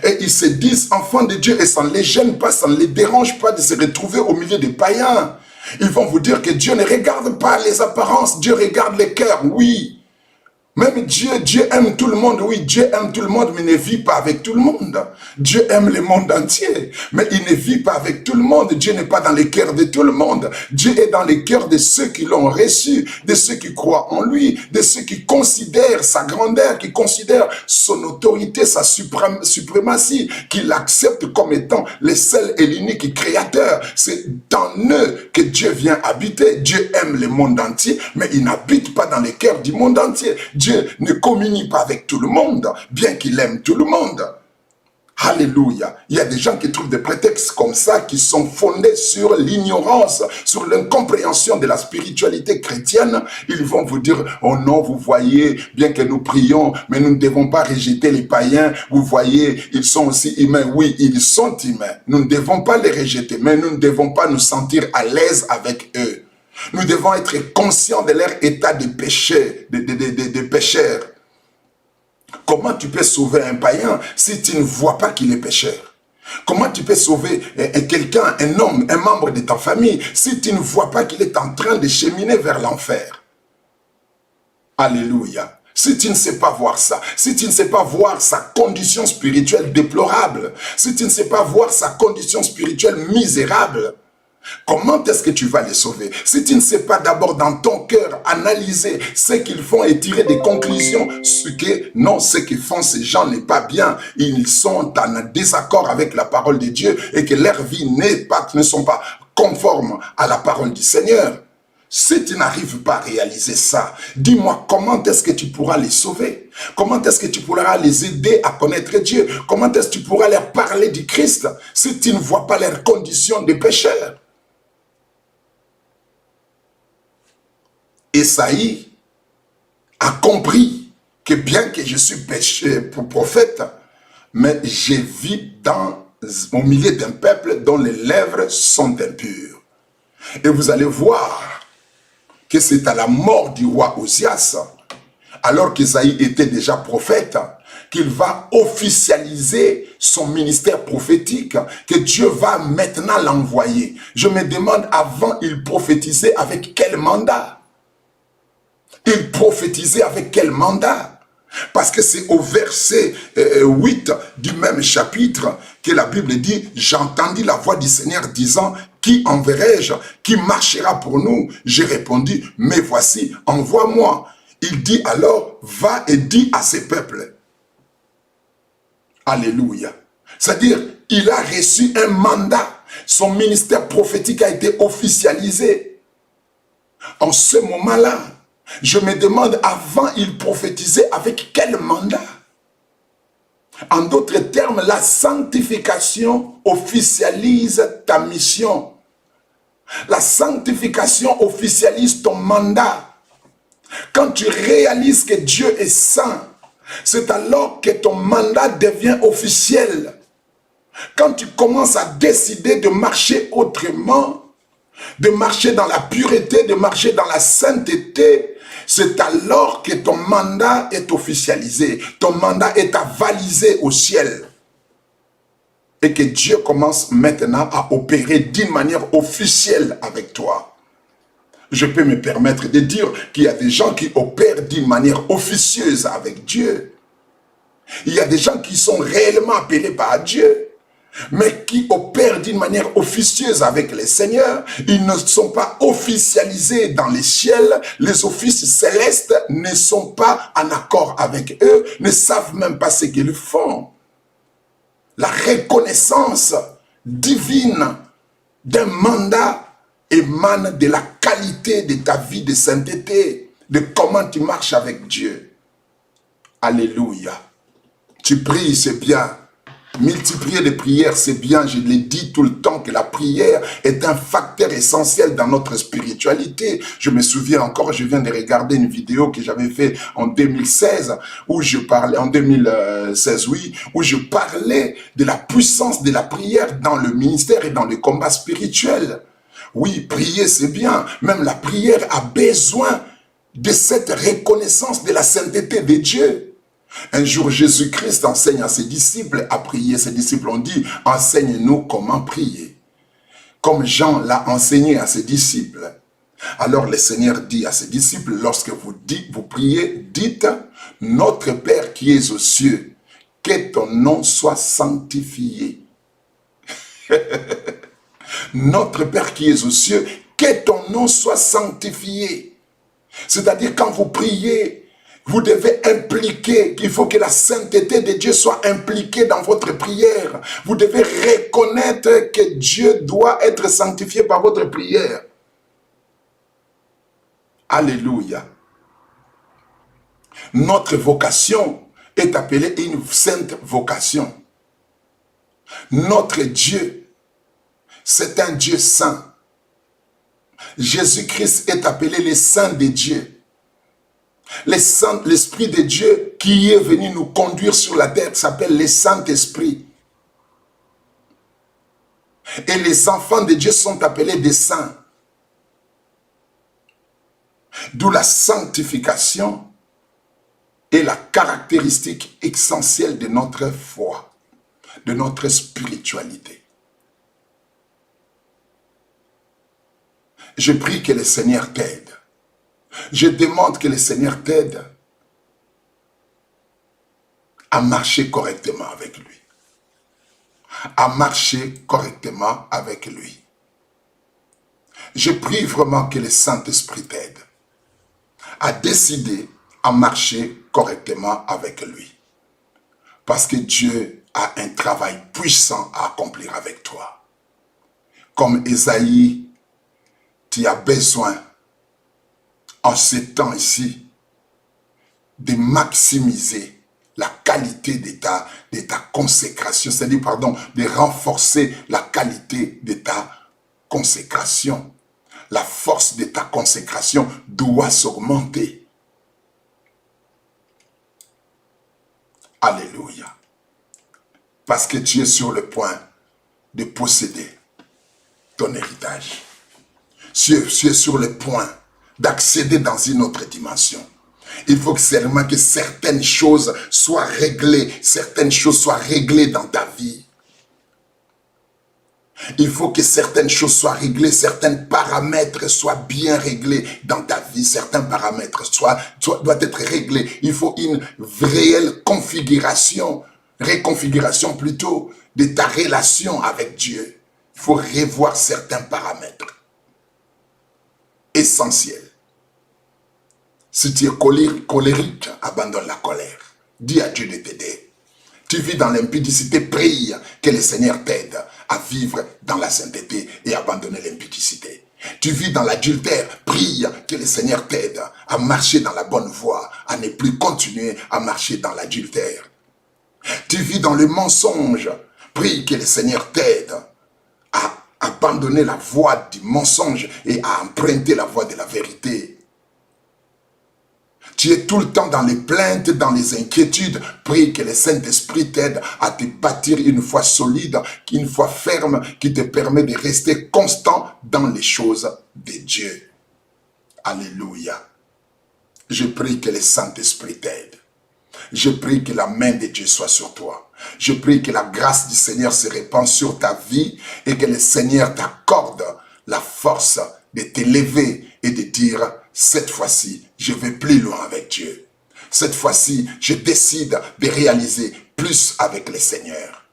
Et ils se disent enfants de Dieu et ça ne les gêne pas, ça ne les dérange pas de se retrouver au milieu des païens. Ils vont vous dire que Dieu ne regarde pas les apparences, Dieu regarde les cœurs, oui. Même Dieu aime tout le monde, oui, Dieu aime tout le monde, mais ne vit pas avec tout le monde. Dieu aime le monde entier, mais il ne vit pas avec tout le monde. Dieu n'est pas dans les cœurs de tout le monde. Dieu est dans les cœurs de ceux qui l'ont reçu, de ceux qui croient en lui, de ceux qui considèrent sa grandeur, qui considèrent son autorité, sa suprématie, qui l'acceptent comme étant le seul et l'unique créateur. C'est dans eux que Dieu vient habiter. Dieu aime le monde entier, mais il n'habite pas dans les cœurs du monde entier. Dieu ne communie pas avec tout le monde, bien qu'il aime tout le monde. Alléluia. Il y a des gens qui trouvent des prétextes comme ça, qui sont fondés sur l'ignorance, sur l'incompréhension de la spiritualité chrétienne. Ils vont vous dire, oh non, vous voyez, bien que nous prions, mais nous ne devons pas rejeter les païens. Vous voyez, ils sont aussi humains. Oui, ils sont humains. Nous ne devons pas les rejeter, mais nous ne devons pas nous sentir à l'aise avec eux. Nous devons être conscients de leur état de péché, de pécheurs. Comment tu peux sauver un païen si tu ne vois pas qu'il est pécheur? Comment tu peux sauver quelqu'un, un homme, un membre de ta famille, si tu ne vois pas qu'il est en train de cheminer vers l'enfer? Alléluia. Si tu ne sais pas voir ça, si tu ne sais pas voir sa condition spirituelle déplorable, si tu ne sais pas voir sa condition spirituelle misérable, comment est-ce que tu vas les sauver? Si tu ne sais pas d'abord dans ton cœur analyser ce qu'ils font et tirer des conclusions, ce que font ces gens n'est pas bien. Ils sont en désaccord avec la parole de Dieu et que leur vie ne sont pas conformes à la parole du Seigneur. Si tu n'arrives pas à réaliser ça, dis-moi comment est-ce que tu pourras les sauver? Comment est-ce que tu pourras les aider à connaître Dieu? Comment est-ce que tu pourras leur parler du Christ si tu ne vois pas leurs conditions de pécheurs? Esaïe a compris que bien que je suis prophète, mais je vis au milieu d'un peuple dont les lèvres sont impures. Et vous allez voir que c'est à la mort du roi Osias, alors qu'Esaïe était déjà prophète, qu'il va officialiser son ministère prophétique, que Dieu va maintenant l'envoyer. Je me demande, avant, il prophétisait avec quel mandat? Il prophétisait avec quel mandat? Parce que c'est au verset 8 du même chapitre que la Bible dit « J'entendis la voix du Seigneur disant « Qui enverrai-je? Qui marchera pour nous ?» J'ai répondu « Mais voici, envoie-moi. » Il dit alors « Va et dis à ces peuples. » Alléluia. C'est-à-dire, il a reçu un mandat. Son ministère prophétique a été officialisé. En ce moment-là, je me demande, avant, il prophétisait avec quel mandat? En d'autres termes, la sanctification officialise ta mission. La sanctification officialise ton mandat. Quand tu réalises que Dieu est saint, c'est alors que ton mandat devient officiel. Quand tu commences à décider de marcher autrement, de marcher dans la pureté, de marcher dans la sainteté, c'est alors que ton mandat est officialisé, ton mandat est avalisé au ciel. Et que Dieu commence maintenant à opérer d'une manière officielle avec toi. Je peux me permettre de dire qu'il y a des gens qui opèrent d'une manière officieuse avec Dieu. Il y a des gens qui sont réellement appelés par Dieu, mais qui opèrent d'une manière officieuse avec le Seigneur. Ils ne sont pas officialisés dans les ciels. Les offices célestes ne sont pas en accord avec eux, ne savent même pas ce qu'ils font. La reconnaissance divine d'un mandat émane de la qualité de ta vie de sainteté, de comment tu marches avec Dieu. Alléluia. Tu pries, c'est bien. Multiplier les prières, c'est bien. Je l'ai dit tout le temps que la prière est un facteur essentiel dans notre spiritualité. Je me souviens encore, je viens de regarder une vidéo que j'avais faite en 2016, où je parlais, en 2016, oui, où je parlais de la puissance de la prière dans le ministère et dans le combat spirituel. Oui, prier, c'est bien. Même la prière a besoin de cette reconnaissance de la sainteté de Dieu. Un jour, Jésus-Christ enseigne à ses disciples à prier. Ses disciples ont dit, enseigne-nous comment prier. Comme Jean l'a enseigné à ses disciples. Alors le Seigneur dit à ses disciples, lorsque vous priez, dites, notre Père qui es aux cieux, que ton nom soit sanctifié. Notre Père qui es aux cieux, que ton nom soit sanctifié. C'est-à-dire quand vous priez, vous devez impliquer, qu'il faut que la sainteté de Dieu soit impliquée dans votre prière. Vous devez reconnaître que Dieu doit être sanctifié par votre prière. Alléluia. Notre vocation est appelée une sainte vocation. Notre Dieu, c'est un Dieu saint. Jésus-Christ est appelé le Saint de Dieu. L'Esprit de Dieu qui est venu nous conduire sur la terre s'appelle le Saint-Esprit. Et les enfants de Dieu sont appelés des saints. D'où la sanctification est la caractéristique essentielle de notre foi, de notre spiritualité. Je prie que le Seigneur t'aide. Je demande que le Seigneur t'aide à marcher correctement avec lui. À marcher correctement avec lui. Je prie vraiment que le Saint-Esprit t'aide à décider à marcher correctement avec lui. Parce que Dieu a un travail puissant à accomplir avec toi. Comme Ésaïe, tu as besoin en ces temps ici, de maximiser la qualité de ta consécration, c'est-à-dire, pardon, de renforcer la qualité de ta consécration. La force de ta consécration doit s'augmenter. Alléluia. Parce que tu es sur le point de posséder ton héritage. Tu es sur le point d'accéder dans une autre dimension. Il faut seulement que certaines choses soient réglées, dans ta vie. Il faut que certaines choses soient réglées, certains paramètres soient bien réglés dans ta vie. Certains paramètres doivent être réglés. Il faut une réelle réconfiguration plutôt, de ta relation avec Dieu. Il faut revoir certains paramètres essentiels. Si tu es colérique, abandonne la colère. Dis à Dieu de t'aider. Tu vis dans l'impudicité, prie que le Seigneur t'aide à vivre dans la sainteté et abandonner l'impudicité. Tu vis dans l'adultère, prie que le Seigneur t'aide à marcher dans la bonne voie, à ne plus continuer à marcher dans l'adultère. Tu vis dans le mensonge. Prie que le Seigneur t'aide à abandonner la voie du mensonge et à emprunter la voie de la vérité. Tu es tout le temps dans les plaintes, dans les inquiétudes. Prie que le Saint-Esprit t'aide à te bâtir une foi solide, une foi ferme qui te permet de rester constant dans les choses de Dieu. Alléluia. Je prie que le Saint-Esprit t'aide. Je prie que la main de Dieu soit sur toi. Je prie que la grâce du Seigneur se répande sur ta vie et que le Seigneur t'accorde la force de t'élever et de dire, cette fois-ci, je vais plus loin avec Dieu. Cette fois-ci, je décide de réaliser plus avec le Seigneur.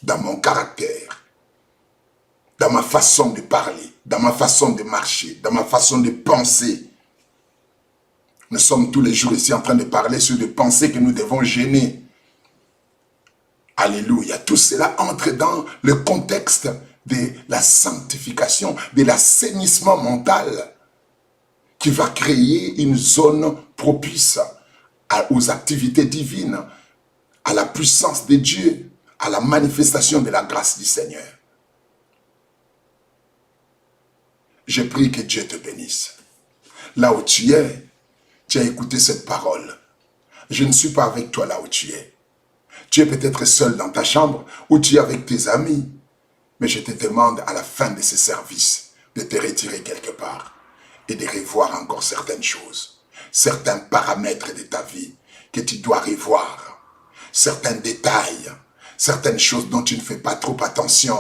Dans mon caractère, dans ma façon de parler, dans ma façon de marcher, dans ma façon de penser. Nous sommes tous les jours ici en train de parler sur des pensées que nous devons gêner. Alléluia. Tout cela entre dans le contexte de la sanctification, de l'assainissement mental qui va créer une zone propice aux activités divines, à la puissance de Dieu, à la manifestation de la grâce du Seigneur. Je prie que Dieu te bénisse. Là où tu es, tu as écouté cette parole. Je ne suis pas avec toi là où tu es. Tu es peut-être seul dans ta chambre ou tu es avec tes amis. Mais je te demande à la fin de ce service de te retirer quelque part et de revoir encore certaines choses, certains paramètres de ta vie que tu dois revoir, certains détails, certaines choses dont tu ne fais pas trop attention.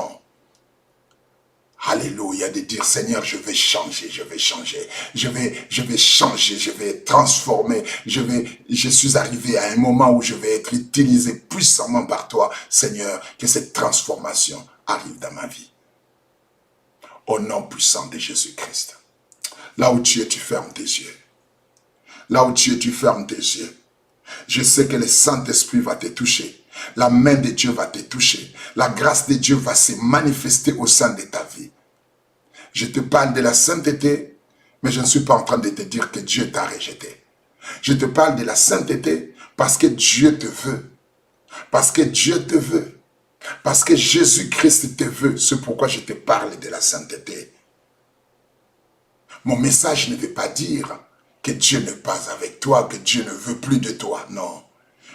Alléluia, de dire Seigneur, je vais changer, je vais changer, je vais changer, je vais être transformé, je suis arrivé à un moment où je vais être utilisé puissamment par toi, Seigneur, que cette transformation arrive dans ma vie. Au nom puissant de Jésus-Christ. Là où tu es, tu fermes tes yeux. Là où tu es, tu fermes tes yeux. Je sais que le Saint-Esprit va te toucher. La main de Dieu va te toucher. La grâce de Dieu va se manifester au sein de ta vie. Je te parle de la sainteté, mais je ne suis pas en train de te dire que Dieu t'a rejeté. Je te parle de la sainteté parce que Dieu te veut. Parce que Dieu te veut. Parce que Jésus-Christ te veut. C'est pourquoi je te parle de la sainteté. Mon message ne veut pas dire que Dieu n'est pas avec toi, que Dieu ne veut plus de toi. Non.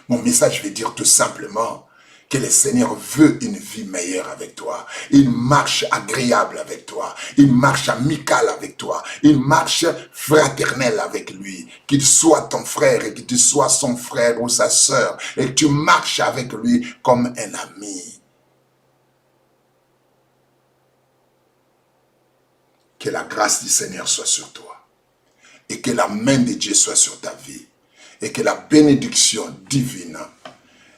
Mon message veut dire tout simplement que le Seigneur veut une vie meilleure avec toi, une marche agréable avec toi, une marche amicale avec toi, une marche fraternelle avec lui, qu'il soit ton frère et que tu sois son frère ou sa sœur et que tu marches avec lui comme un ami. Que la grâce du Seigneur soit sur toi et que la main de Dieu soit sur ta vie et que la bénédiction divine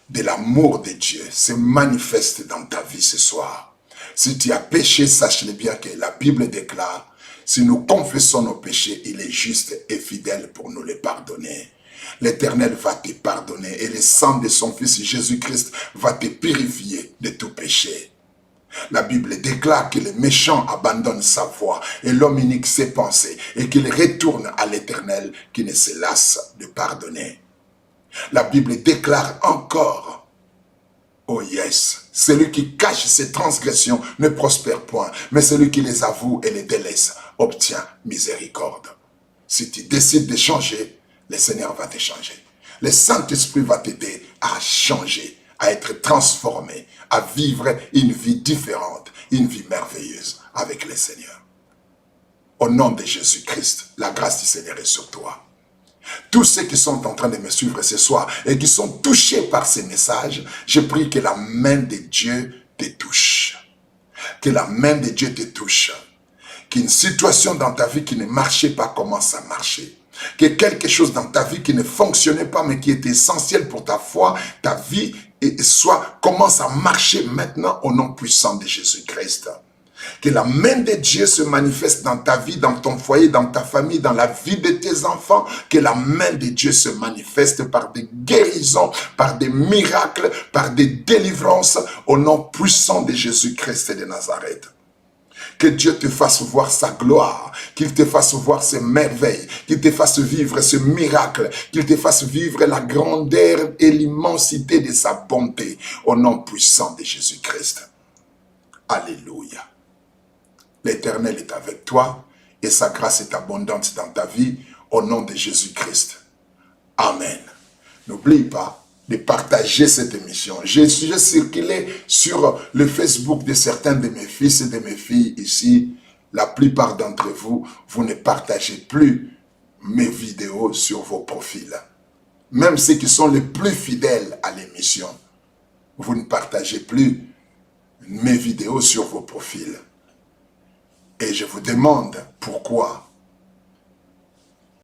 de l'amour de Dieu se manifeste dans ta vie ce soir. Si tu as péché, sache-le bien que la Bible déclare, si nous confessons nos péchés, il est juste et fidèle pour nous les pardonner. L'Éternel va te pardonner et le sang de son Fils Jésus-Christ va te purifier de tout péché. La Bible déclare que le méchant abandonne sa voie et l'homme unique ses pensées et qu'il retourne à l'Éternel qui ne se lasse de pardonner. La Bible déclare encore, oh yes, celui qui cache ses transgressions ne prospère point, mais celui qui les avoue et les délaisse obtient miséricorde. Si tu décides de changer, le Seigneur va te changer. Le Saint-Esprit va t'aider à changer, à être transformé, à vivre une vie différente, une vie merveilleuse avec le Seigneur. Au nom de Jésus-Christ, la grâce du Seigneur est sur toi. Tous ceux qui sont en train de me suivre ce soir et qui sont touchés par ces messages, je prie que la main de Dieu te touche. Que la main de Dieu te touche. Qu'une situation dans ta vie qui ne marchait pas commence à marcher. Que quelque chose dans ta vie qui ne fonctionnait pas mais qui était essentiel pour ta foi, ta vie commence à marcher maintenant au nom puissant de Jésus-Christ. Que la main de Dieu se manifeste dans ta vie, dans ton foyer, dans ta famille, dans la vie de tes enfants. Que la main de Dieu se manifeste par des guérisons, par des miracles, par des délivrances au nom puissant de Jésus-Christ de Nazareth. Que Dieu te fasse voir sa gloire, qu'il te fasse voir ses merveilles, qu'il te fasse vivre ce miracle, qu'il te fasse vivre la grandeur et l'immensité de sa bonté, au nom puissant de Jésus-Christ. Alléluia. L'Éternel est avec toi et sa grâce est abondante dans ta vie, au nom de Jésus-Christ. Amen. N'oublie pas de partager cette émission. J'ai circulé sur le Facebook de certains de mes fils et de mes filles ici. La plupart d'entre vous, vous ne partagez plus mes vidéos sur vos profils. Même ceux qui sont les plus fidèles à l'émission, vous ne partagez plus mes vidéos sur vos profils. Et je vous demande pourquoi.